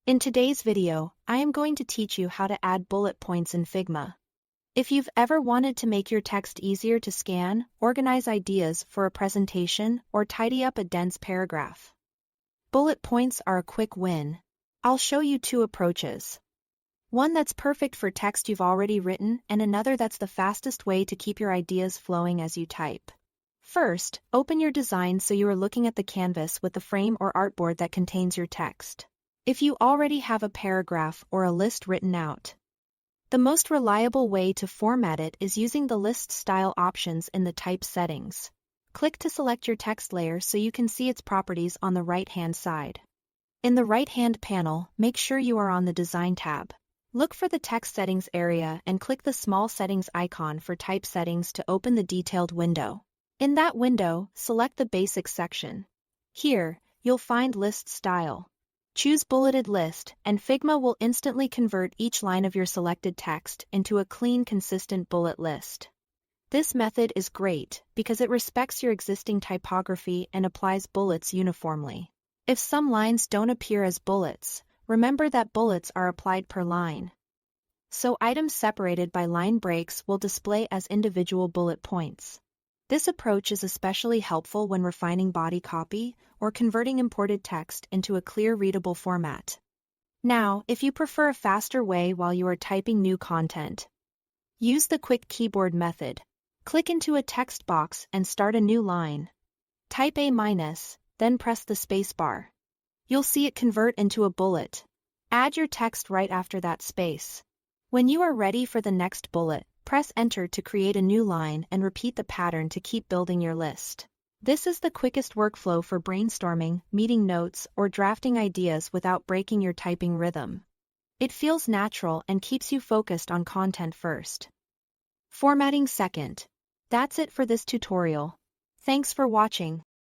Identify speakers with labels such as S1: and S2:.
S1: In today's video, I am going to teach you how to add bullet points in Figma. If you've ever wanted to make your text easier to scan, organize ideas for a presentation, or tidy up a dense paragraph, bullet points are a quick win. I'll show you two approaches. One that's perfect for text you've already written, and another that's the fastest way to keep your ideas flowing as you type. First, open your design so you are looking at the canvas with the frame or artboard that contains your text. If you already have a paragraph or a list written out, the most reliable way to format it is using the list style options in the type settings. Click to select your text layer so you can see its properties on the right-hand side. In the right-hand panel, make sure you are on the Design tab. Look for the Text Settings area and click the small settings icon for type settings to open the detailed window. In that window, select the Basics section. Here, you'll find List Style. Choose Bulleted List, and Figma will instantly convert each line of your selected text into a clean, consistent bullet list. This method is great because it respects your existing typography and applies bullets uniformly. If some lines don't appear as bullets, remember that bullets are applied per line. So items separated by line breaks will display as individual bullet points. This approach is especially helpful when refining body copy or converting imported text into a clear, readable format. Now, if you prefer a faster way while you are typing new content, use the quick keyboard method. Click into a text box and start a new line. Type A-, then press the spacebar. You'll see it convert into a bullet. Add your text right after that space. When you are ready for the next bullet, press Enter to create a new line and repeat the pattern to keep building your list. This is the quickest workflow for brainstorming, meeting notes, or drafting ideas without breaking your typing rhythm. It feels natural and keeps you focused on content first. Formatting second. That's it for this tutorial. Thanks for watching.